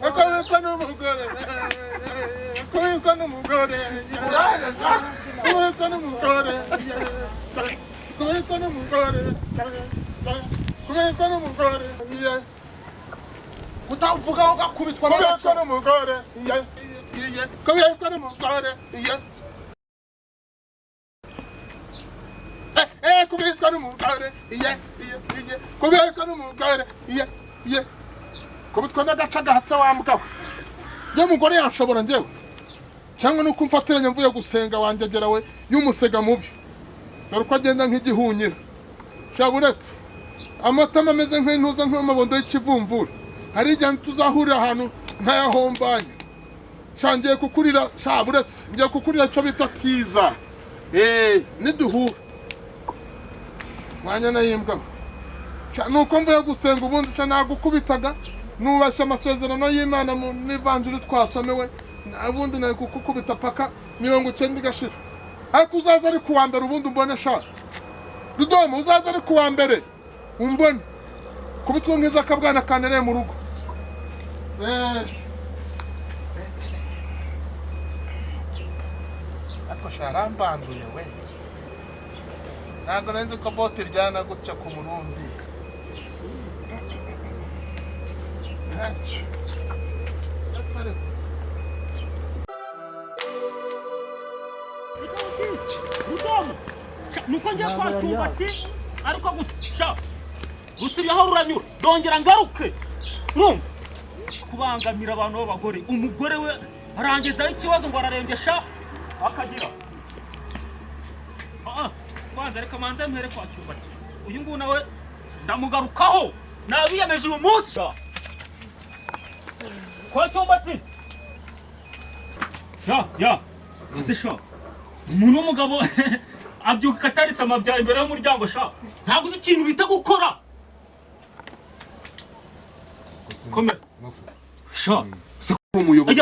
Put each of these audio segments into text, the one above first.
akabikwa n'umugore kubikwa n'umugore kubikwa n'umugore kubikwa n'umugore kubikwa n'umugore utavuga ugakubitwa n'umugore kubikwa n'umugore kubitwa n'umugore kubitwa n'umugore kubitwa n'agaca gahatse wambwa yo mugore yashobora njyewe cyangwa nuko mfatiranya mvuye gusenga wanjegera we y'umusega mubi dore uko agenda nk'igihunyira shaburetse amatama ameze nk'intuza nk'amabondo y'ikivumvura hari igihe tuzahurira ahantu nkayahombanye shangiye kukurira shaburetse ngiye kukurira cyo bita kiza niduhura mwanya nayimbwa nuko mvuye gusenga ubundi cyo nagukubitaga nubashye amasezerano y'Imana mu n'ivanjiri twasomewe ubundi nayo kukubita paka 90 igashira ariko uzaza ari kuwa mbere ubundi umbone sha Rudomo uzaza ari kuwa mbere umbone kubitwa nkiza akabwana kanere mu rugo ako sharambanduye we ntabwo nanze ko bote ryana gutya ku Murundi nuko njya kwa Cyumbati ariko gusubiraho ruranyura dongera ngaruke numva kubangamira abantu b'abagore umugore we arangezaho ikibazo ngo ararembesha akagira kwanza reka manze mpere kwa Cyumbati uyu nguyu nawe ndamugarukaho nabiyemeje uyu munsi kwa Cyumbati zisho umuntu w'umugabo abyuka ataritse amabya imbere y'umuryango ntabwo uzi ikintu bita gukora komera umuyobozi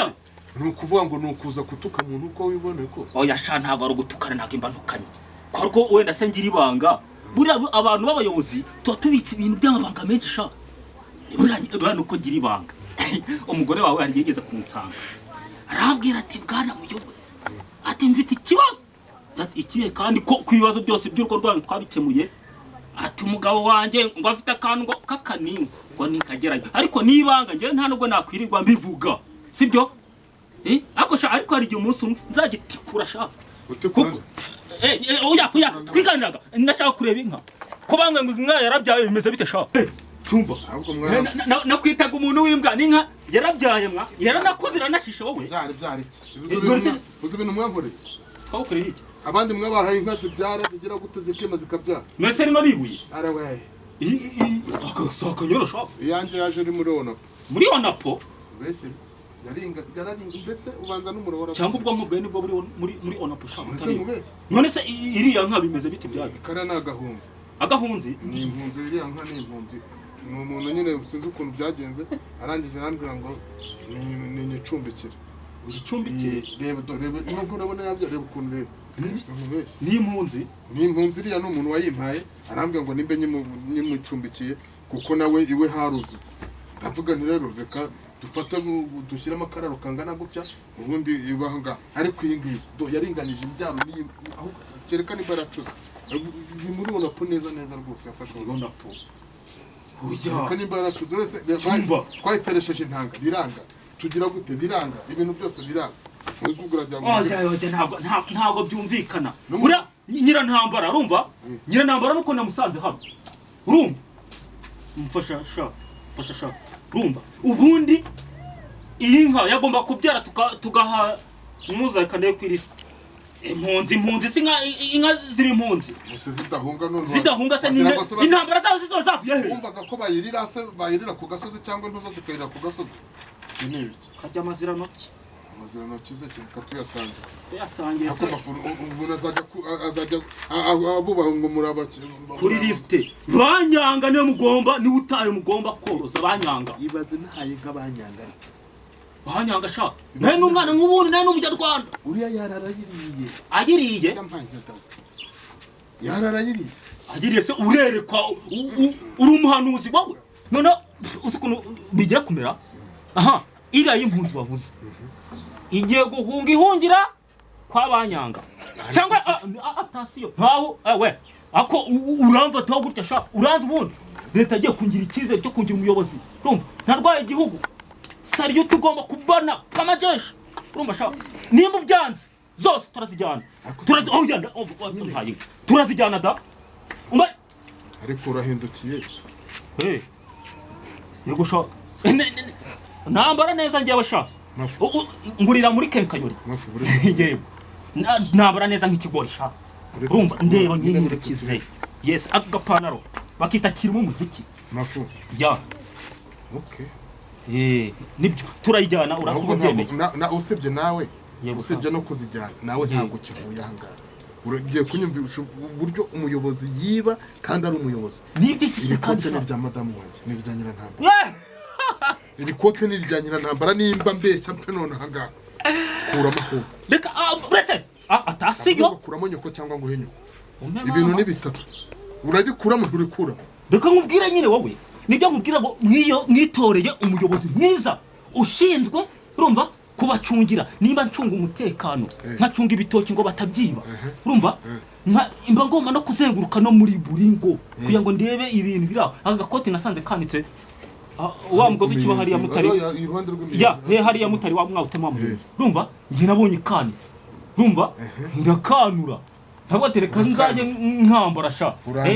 ni ukuvuga ngo ni ukuza kutuka muntu uko wibone ko oya ntabwo ari ugutukana ntabwo imbantukanye ko wenda se ngira ibanga buriya abantu b'abayobozi tuba tubitse ibintu by'amabanga menshi buriya nuko ngira ibanga umugore wawe hari yigeze kunsanga arabwira ati bwana muyobozi ati mfite ikibazo ikihe kandi ko ku bibazo byose by'urugo rwanyu twabikemuye ati umugabo wanjye ngo afite akantu ngo kakaninga ngo nikagerage ariko nibanga njye nta nubwo nakwirirwa mbivuga sibyo ariko hari igihe umunsi nzagitikura oya twiganiraga ndashaka kureba inka ko bamwe ngo inka yarabyaye bimeze bite cyumva nakwitaga umuntu w'imbwa n'inka yarabyaye yaranakuze iranashisha wowe byari uzi ibintu mwavoreye twawukorera iki abandi mwabahaye inka zibyara zigira gute zikema zikabyara mwese rino bibuye arawe akasaka nyorosha yanje yaje ari muri onapo bese yaringa mbese ubanza n'umurobora cyangwa ubwonko bwawe nibwo buri muri onapo none se iriya nka bimeze bite byaje kara nagahunze ni impunzi iriya nka ni impunzi ni umuntu nyine usinze ukuntu byagenze arangije arambwira ngo ni nyicumbikira reba nubwo urabona yabyo reba ukuntu reba ni impunzi iriya ni umuntu wayimpaye arambwira ngo nimbe nyimwicumbikiye kuko nawe iwe haruzi ndavuga nti rero reka dufate dushyiramo akararo kangana gutya ubundi ibanga ariko iyi ngiyi yaringanije ibyaro aho kereka niba yaracuze ni muri onapo neza rwose yafashe onapo kereka niba yaracuze wese twayiteresheje intanga biranga tugira gute biranga ibintu byose biranga uzugura ntabwo byumvikana ura nyirantambara urumva nyirantambara nuko namusanze hano urumva mfasha urumva ubundi iyi nka yagomba kubyara tugaha umuzakane ku irisi impunzi si inka ziri impunzi zidahunga se intambara zabo zizo zavuye he wumvaga ko bayirira ku gasozi cyangwa intuzo zikayirira ku gasozi kajya amazirantoki ze cyangwa tuyasangiye se umuntu azajya abubaha ngo murabaki kuri liste banyanga niyo mugomba ni utaye mugomba koroza banyanga ibaze nahaye nk'abanyanga banyanga naye n'umwana nk'ubundi naye n'umunyarwanda uriya yararayiriye agiriye se urerekwa uri umuhanuzi wowe none uzi ukuntu bigiye kumera iriya y'impunzi wavuze igiye guhunga ihungira kwa banyanga cyangwa atasiyo ntaho we ako uramfataho gutya sha uranze ubundi leta agiye kungira icyizere cyo kungira umuyobozi urumva ntarwaye igihugu sariyo tugomba kubana kamajeshi urumva sha nimba byanze zose turazijyana turazijyana da ariko urahindukiye yego sha nambara neza njyewe sha ngurira muri kenkayori yego nambara neza nk'ikigori sha urumva ndeba nyinyirekize yes agapanaro bakita kirimo umuziki mafu ya okay nibyo turayijyana urakubyemeye na usibye nawe usibye no kuzijyana nawe ntabwo kivuye ahangaha uragiye kunyumvisha uburyo umuyobozi yiba kandi ari umuyobozi nibyo kise kandi rya madamu wanjye nirya nyirantambara iri kote nirya nyirantambara nimba mbeshya mpe none ahangaha kuramo ko reka uretse atasiyo kuramo nyoko cyangwa ngo henyo ibintu ni bitatu uragikuramo nturikuramo reka nkubwire nyine wowe nibyo nkubwira ngo mwitoreye umuyobozi mwiza ushinzwe urumva kubacungira nimba ncunga umutekano nkacunga ibitoki ngo batabyiba urumva imba ngomba no kuzenguruka no muri buri ngo kugira ngo ndebe ibintu biraho agakote nasanze kanitse wa mugozi kiba hariya mutari hariya mutari wa mwawutema mugenzi urumva nge nabonye kanitse urumva ndakanura ntabwo tereka nzajye nkambara sha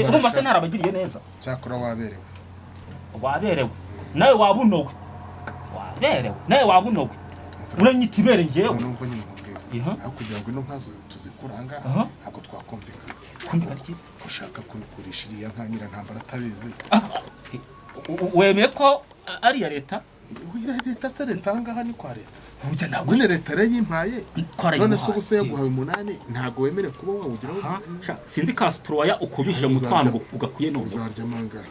urumva se narabagiriye neza cyakora waberewe nawe wabunowe uranyita ibere njyewe numva nyine nkubwira aho kugira ngo ino nkazo tuzikuranga ntabwo twakumvikana ushaka kurikurisha iriya nka nyirantambara atabizi wemeye ko ari iya leta leta se leta ahangaha ni kwa leta nyine leta yarayimpaye none se ubuse yaguhaye 8 ntabwo wemere kuba wawugiraho sinzi Castroya ukubije mu twango ugakwiye none uzarya mangahe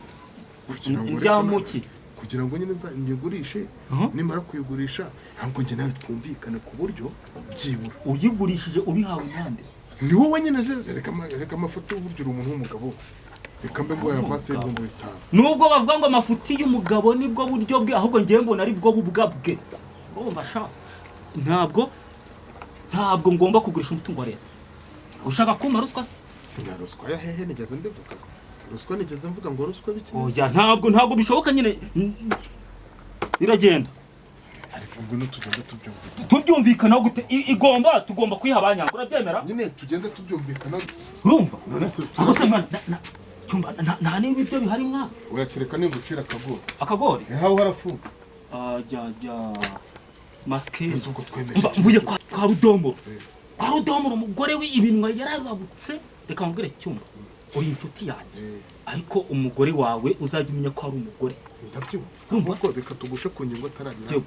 kugira ngo nyine ngigurishe nimara kuyigurisha ntabwo nge nawe twumvikane ku buryo byibura uyigurishije ubihawe nande ni wowe nyine reka amafoto y'uburyo umuntu w'umugabo reka mbe ngo yavase ibihumbi 5 nubwo bavuga ngo amafuti y'umugabo nibwo buryo bwe ahubwo ngiye mbona ari bwo bubwabwe urumva sha ntabwo ngomba kugurisha umutungo wa leta ushaka kumpa ruswa se ruswa ya hehe nigeze mbivuga ruswa nigeze mvuga ngo ruswa biki oya ntabwo bishoboka nyine biragenda ariko ngo tugende tubyumvikana gute tugomba kwiha abanyanga urabyemera nyine tugende tubyumvikana urumva cyumba nta n'ibyo bihari mwa uyakireka ningucira akagori haho harafunze maskezi mvuye kwa rudomoro umugore we ibinwa yarababutse reka mbwire cyumba uri inshuti yanjye ariko umugore wawe uzajya umenya ko ari umugore ndabyumva ko reka tugushe ku ngingo ataragira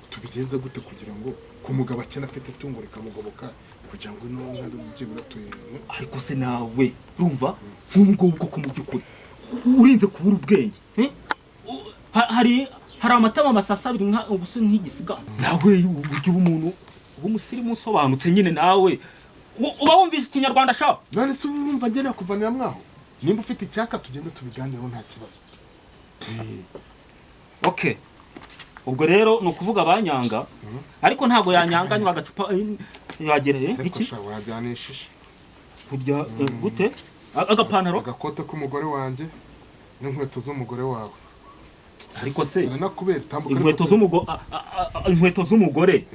tubigenze gute kugira ngo ku mugabo akena afite itungo rikamugoboka kugira ngo no nka byibura ariko se nawe urumva nk'umugabo bwo mu by'ukuri urinze kubura ubwenge hari amatama amasasa abiri ubuse nk'igisiga nawe uburyo umuntu umusirimu usobanutse nyine nawe uba wumvise ikinyarwanda sha none se urumva ngene kuvanira mwaho nimba ufite icyaka tugende tubiganiraho nta kibazo okay ubwo rero no kuvuga abanyanga ariko ntago yanyanganywa agacupa yagereye iki wajyanishije kurya gute agapanaro agakote k'umugore wanjye n'inkweto z'umugore wawe ariko se nakubera tambuka inkweto z'umugore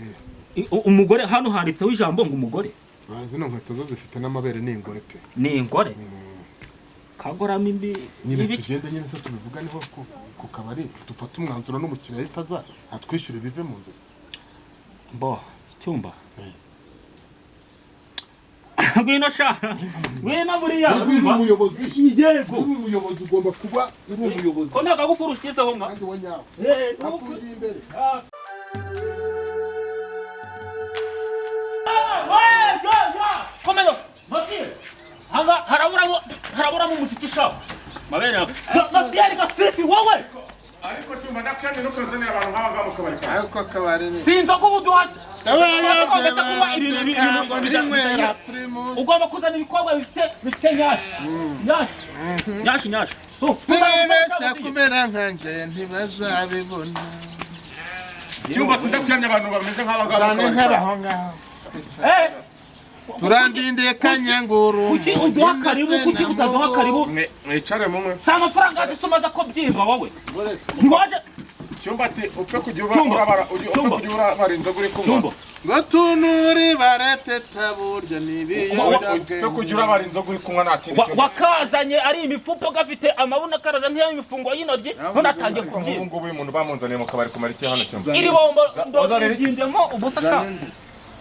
umugore hano handitseho ijambo ngo umugore zino nkweto zo zifite n'amabere n'ingore pe n'ingore kagoramo imbi nyine tugende nyine se tubivuga niho ku kabari dufata umwanzuro n'umukiriya yitaza atwishyure bive mu nzira cyumba ngwino sha ngwino buriya umuyobozi yego umuyobozi ugomba kuba uri umuyobozi ko ntago gufurushyizeho nka kandi wanyawe afungiye imbere komeza mafire harabura mu muziki sha mabere mafire gafifi wowe ariko cyumba ndakandi no kuzanira abantu nk'abagabo mu kabari ariko akabari sinzo kubuduhase ugomba kuzana ibikorwa bifite nyashi ntibabeshya kumera nkanje ntibazabibona cyumba tudakwiyamye abantu bameze nk'abaho ngaho turandindiye kanyanguru kuki uduha karibu kuki utaduha karibu mwicare mumwe si amafaranga adusomaza ko byimba wowe ntiwaje cyumba ati upfe kugira urabara inzoga uri kunywa ngo tunuri barateta burya n'ibiyobyabwenge upfe kugira urabara inzoga uri kunywa nta kindi wakazanye ari imifupo gafite amabuno akaraza nk'imifungo y'intoryi none atangiye kubyimba ubu ngubu uyu muntu bamunzaniye mu kabari kumara iki hano cyumba iri bombo ndogindemo ubusa sha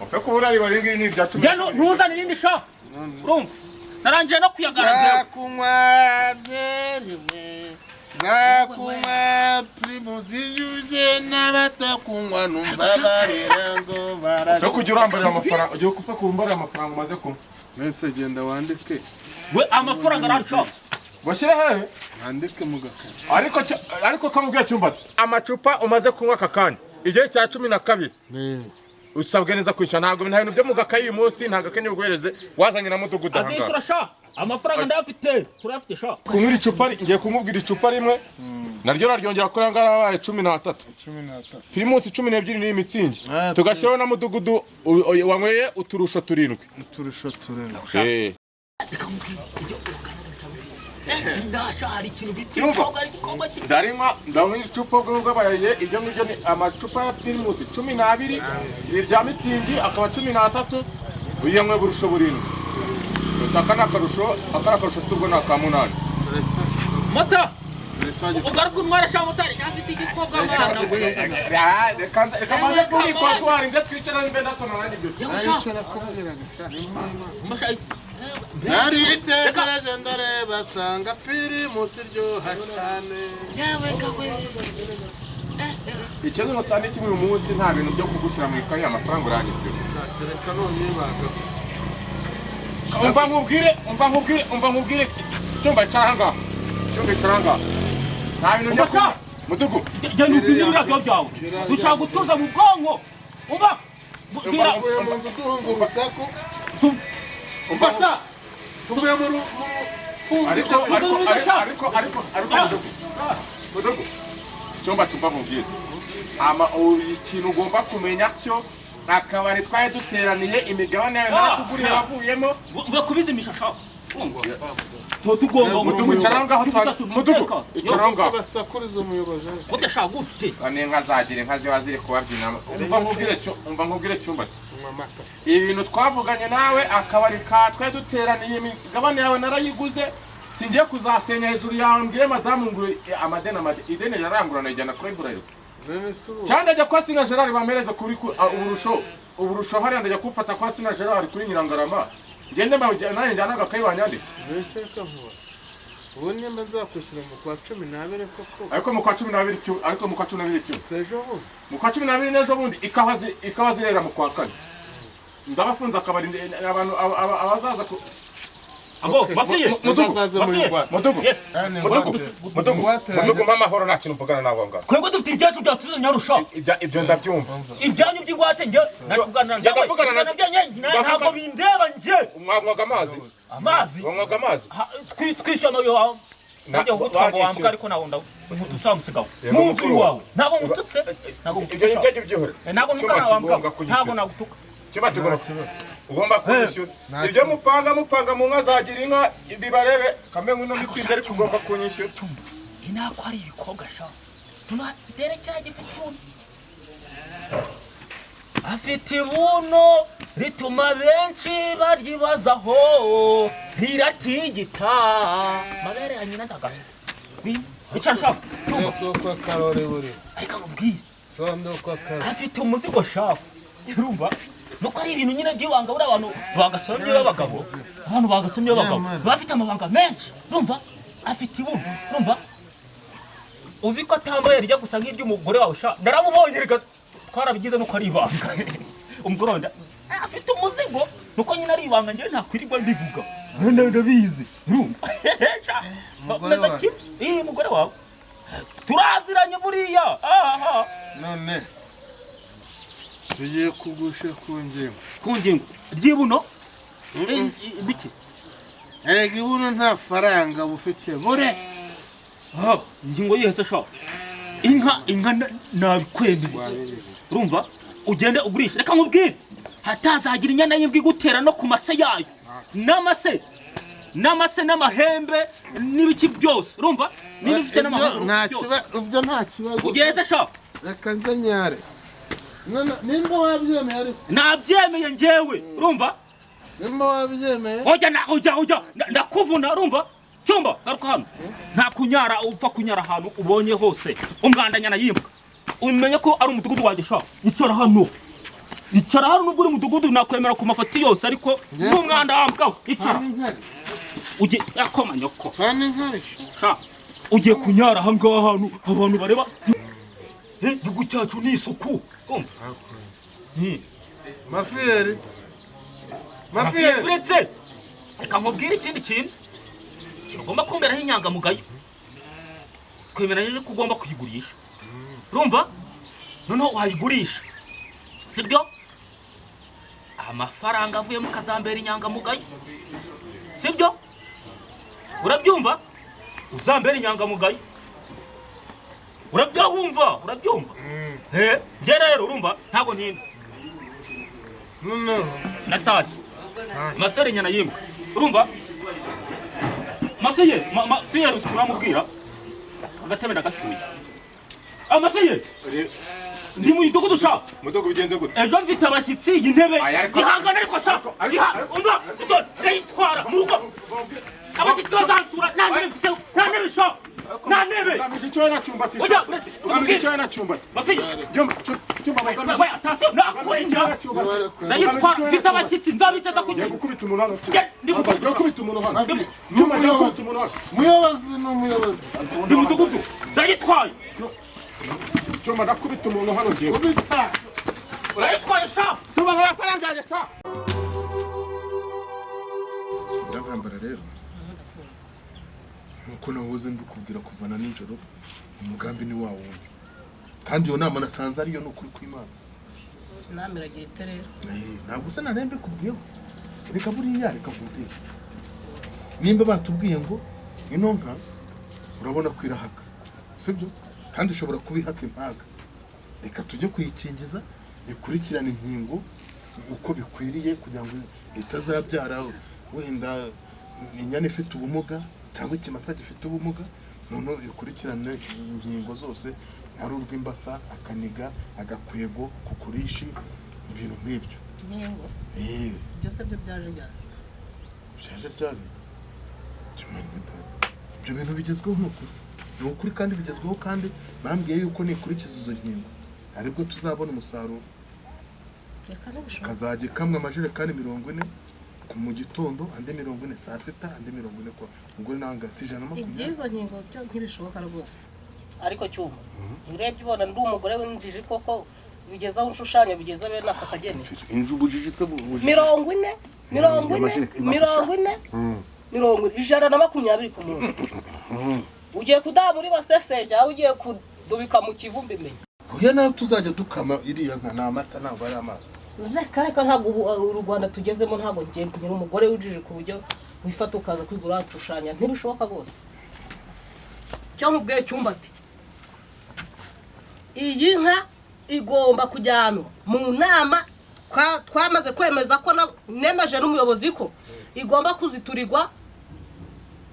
upfe kuba urariba ringiri ni ibya cumi ntuzane irindi sha urumva narangiye no kuyagara kunywa byeriwe zakunywa primusi yuje n'abatakunywa numva barira ngo barara cyo kugira urambarira amafaranga ugiye kupfa kumbarira amafaranga umaze kunywa mwese genda wandike we amafaranga aranshaka bashyire hehe wandike mu gakari ariko kamubwiye cyumba amacupa umaze kunywa aka kanya igihe cya 12 usabwe neza kwishyura ntabwo nta bintu byo mu gakayi uyu munsi nta gakenya ubwereze wazanye na mudugudu aha ngaha azishyura sha amafaranga ndayafite turayafite sha kunywa icupa ngiye kumubwira icupa rimwe naryo raryongera ko yanga arabaye 13 primus 12 ni imitsingi tugashyiraho na mudugudu wanyweye uturusho 7 ndanywa icupa bw'abaye ibyo ngibyo ni amacupa ya primus 12 irya mitsingi akaba 13 uyanywe burusho 7 akana akarusho tubwo na kamunani mata ugaruka umwara sha mutari afite igikobwa mwana reka maze kuri kwatwara inze twicara mbe nasona nani byo naritegereje ndareba sanga primus iryoha cyane icyo n'umusani kimwe uyu munsi nta bintu byo kugushyira mu ikayi amafaranga urangije reka none baga umva nkubwire cyumba cyanga nta bintu byo kunywa mudugu genda utsinde ibiryo byawe dushaka gutuza mu bwonko uba bwira umva tuvuye mu mudugu cyumba nkubwire ikintu ugomba kumenya cyo akabari twari duteraniye imigabane yawe narakuguriye wavuyemo kubizimisha shaka mudugu icaranga basakuriza umuyobozi udashaka gute inka zagira inka ziba ziri kubabyina umva nkubwire cyumba ibintu twavuganye nawe akabari ka twari duteraniye imigabane yawe narayiguze singiye kuzasenya hejuru yawe mbwire madamu ngo ideni yarangurana ijyana kuri burayiro cyane ajya kwa Singa Gerard bamereze kuri uburusho hariya ndajya kufata kwa Singa Gerard kuri Nyirangarama ngende naye njyana agakayi banyandika ubu nimba nzakwishyura mu kwa 12 koko ariko mu kwa 12 cyo sejo mu kwa 12 n'ejo bundi ikawa zirera mu kwa 4 ndabafunza akabari abantu abazaza abo basiye mudugu mama horo nta kintu mvugana nabo ngaho kwego dufite ibyacu byatuzanya rusha ibyo ndabyumva ibyanyu by'ingwate nge nakugana ntabwo bindeba nge mwanywaga amazi twishyano yo najya gutwanga wambuka ariko nawunda nkututse wamusigaho munzu wawe ntabwo nkututse ntabwo ntukana wambuka ntabwo nagutuka ugomba kunyishyura ibyo mupanga mu nka zagira inka bibarebe kamenwe no mitsinda ariko ugomba kunyishyura inako ari ibikobwa sha tunaderekera gifite ibuno afite ibuno rituma benshi baryibazaho riratigita mabere ya nyina ndagasa icyo nshaka soko karore buri ariko mubwiye sondo kwa karore afite umuzigo shaka urumva nuko ari ibintu nyine by'ibanga buri abantu bagasomye b'abagabo bafite amabanga menshi urumva afite ibuno urumva uzi ko atambaye rijya gusa nk'iry'umugore wawe sha ndaramubonye reka twarabigize nuko ari ibanga umugore wenda afite umuzigo nuko nyine ari ibanga njyewe ntakwirirwa ndivuga ndabizi urumva umugore wawe turaziranye buriya none tugiye kugusha ku ngingo ry'ibuno biki erega ibuno nta faranga bufite bure ingingo yihese sha inka nabikwemereye urumva ugende ugurisha reka nkubwire hatazagira inyana y'imbwa igutera no ku mase yayo n'amase n'amahembe n'ibiki byose urumva niba ufite n'amahembe ibyo nta kibazo ugeze sha reka nze nyare nimba wabyemeye ariko nabyemeye njyewe urumva nimba wabyemeye ujya ndakuvuna urumva cyumba garuka hano nta kunyara upfa kunyara ahantu ubonye hose umwandanya nayimbwa umenye ko ari umudugudu wanjye sha icara hano nubwo uri mudugudu nakwemera ku mafati yose ariko n'umwanda wambwaho icara ujye yakoma nyoko sha ugiye kunyara aha ngaha hantu abantu bareba igihugu cyacu ni isuku mafiyeri uretse reka nkubwire ikindi kintu ugomba kwemeraho inyangamugayo kwemeranyije ko ugomba kuyigurisha urumva noneho wayigurisha sibyo amafaranga avuyemo ukazambera inyangamugayo sibyo urabyumva uzambera inyangamugayo urabyumva njye rero urumva ntabwo ntinda natashye masere nyana yimbwa urumva mafiye rusukura uramubwira agatebe ndagacyuye amafiye ndi mu idugudu ushaka ejo mfite abashyitsi iyi ntebe ihangana ariko shaka umva ndayitwara mu rugo abashyitsi bazansura nta ntebe mfite nta ntebe shaka nta ntebe ndayitwara mfite abashyitsi nzabicaza ku gihe umuyobozi ni umuyobozi ndi mu mudugudu ndayitwaye cyuma ndakubita umuntu hano ngiye urayitwaye sha tuba amafaranga yanjye sha ndagambara rero nkuko nahoze ndikubwira kuvana nijoro umugambi ni wa wundi kandi iyo nama nasanze ariyo n'ukuri kw'Imana namiragira iterero ntabwo usa narembe kubwiyeho reka buriya reka kubwira nimba batubwiye ngo ino nka urabona kwirahaka sibyo kandi ushobora kubihaka impaga reka tujye kuyikingiza ikurikirana inkingo uko bikwiriye kugira ngo itazabyara wenda inyana ifite ubumuga cyangwa ikimasa gifite ubumuga none ikurikirane ingingo zose ari urw'imbasa akaniga agakwego kukurishi ibintu nk'ibyo inkingo byose byo byaje ryari ibyo bintu bigezweho ni ukuri kandi bigezweho kandi bambwiye yuko nikurikiza izo nkingo aribwo tuzabona umusaruro kazajya kamwe amajerekani 40 mu gitondo andi 40 saa sita andi 40 kwa ubwo nanga si ijana na 20 ibyizo nkingo byo ntibishoboka rwose ariko cyuma urebye ubona ndi umugore w'injiji koko bigeza aho ushushanya bigeza bene aka kageni inju bujiji se 40 120 ku munsi ugiye kudaha muri basese cyangwa ugiye kudubika mu kivumbi menye oya nayo tuzajya dukama iriya nka n'amata ntabwo ari amazi reka ntabwo u Rwanda tugezemo ntabwo ngende umugore w'injiji ku buryo wifata ukaza kwigura washushanya ntibishoboka rwose cyo nkubwiye cyumba ati iyi nka igomba kujyanwa mu nama twamaze kwemeza ko nemeje n'umuyobozi ko igomba kuziturirwa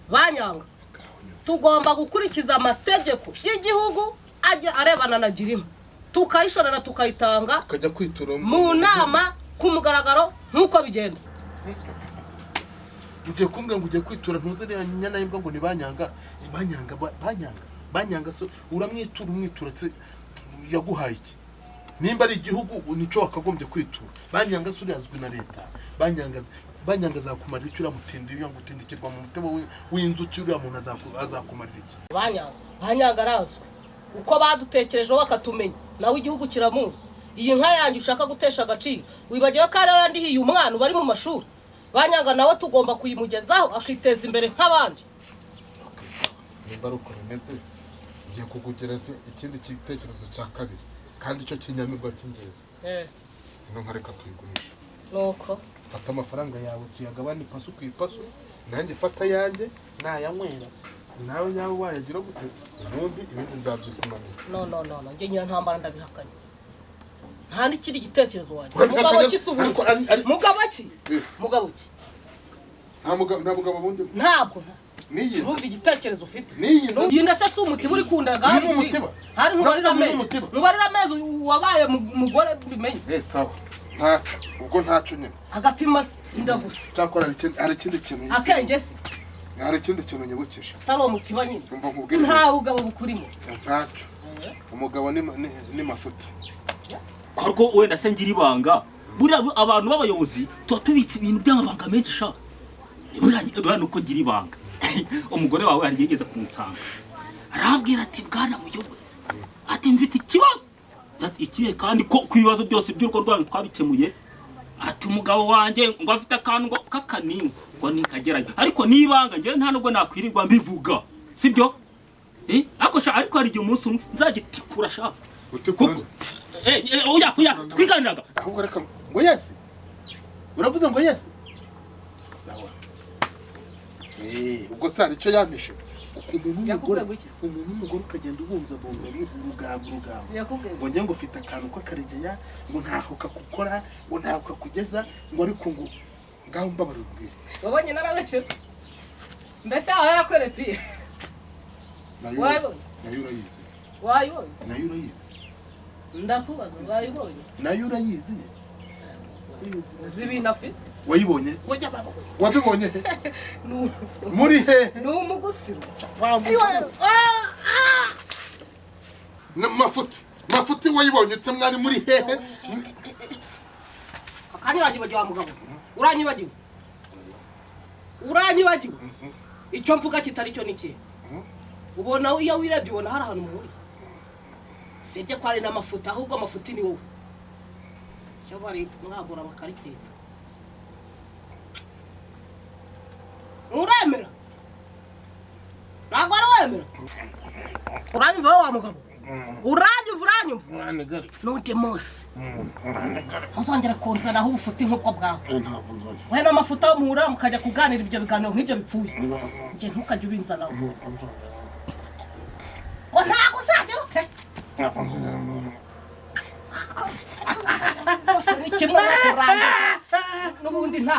banyanga tugomba gukurikiza amategeko y'igihugu ajya arebana na girima tukayishorera tukayitanga ukajya kwitura mu nama ku mugaragaro nk'uko bigenda ugiye kumbwira ngo ugiye kwitura ntuzere nyana y'imbwa ngo ni banyanga so uramwitura umwitura se yaguhaye iki nimba ari igihugu nico wakagombye kwitura banyanga se urazwi na leta banyanga zakumarira icyo uramutindi iyo ngutindikirwa mu mutebo w'inzuki uriya muntu azakumarira iki banyanga arazwi uko badutekerejeho bakatumenya nawe igihugu kiramuzi iyi nka yanjye ushaka gutesha agaciro wibagiwe ko ari yandihiye umwana bari mu mashuri banyanga nawe tugomba kuyimugezaho akiteza imbere nk'abandi nimba uko bimeze ngiye kugugereza ikindi gitekerezo cya kabiri kandi icyo kinyamirwa cy'ingenzi ino nka reka tuyigurisha nuko fata amafaranga yawe tuyagabane ipasu ku ipasu nanjye fata yanjye nayanywera nawe nyawe wayagira gute ubundi ibindi nzabyisimanira. No njye nyina ntambara ndabihakanye nta n'ikiri igitekerezo wanjye mugabo ki se ubu mugabo ki mugabo ki nta mugabo bundi ntabwo niyi urumva igitekerezo ufite niyi ndetse si umuti uri kundaga hari umutiba hari nkubarira amezi wabaye mugore bimenye sawa ntacyo ubwo ntacyo nyine agapima se inda gusa cyakora hari ikindi kintu akenge se hari ikindi kintu nyibukije atari uwo mutiba nyine umva nkubwire nta bugabo bukurimo ntacyo umugabo ni mafuti kwarwo wenda se ngira ibanga buriya abantu b'abayobozi tuba tubitse ibintu by'amabanga menshi sha buriya nuko ngira ibanga umugore wawe hari yigeze kunsanga arambwira ati bwana muyobozi ati mfite ikibazo ikihe kandi ko ku bibazo byose by'urugo rwanyu twabikemuye ati umugabo wanjye ngo afite akantu ngo k'akaninga ngo nikagerage ariko nibanga njye nta nubwo nakwirirwa mbivuga sibyo ariko hari igihe umunsi umwe nzagitikura sha oya twiganiraga ahubwo reka ngo yesi uravuze ngo yesi sawa ubwo sari icyo yampishe umuntu w'umugore ukagenda ubunzabunza urugambo ngo njye ngo ufite akantu k'akaregeya ngo ntaho kakukora ngo ntaho kakugeza ngo ariko ngo ngaho mbabara umbwire wabonye narabeshe mbese aho yarakweretse nayo urayizi wayibonye nayo urayizi ndakubaza wayibonye nayo urayizi zibina afite wayibonye wabibonye muri he ni umugusiro mafuti wayibonye ute mwari muri hehe akanyibagiwe wa mugabo uranyibagiwe icyo mvuga kitari cyo niki ubona iyo wirebye ubona hari ahantu muhuri sibye ko ari n'amafuta ahubwo amafuti ni wowe cyo bari mwagura bakarikita uremera ntabwo ari wemera uranyumva wowe wa mugabo uranyumva nujye munsi uzongera kunzanaho ubufuti nk'ubwo bwawe we n'amafuta muhura mukajya kuganira ibyo biganiro nk'ibyo bipfuye njye ntukajya ubinzanaho ngo ntabwo uzagera ute rwose ni kimwe no kurangira n'ubundi nta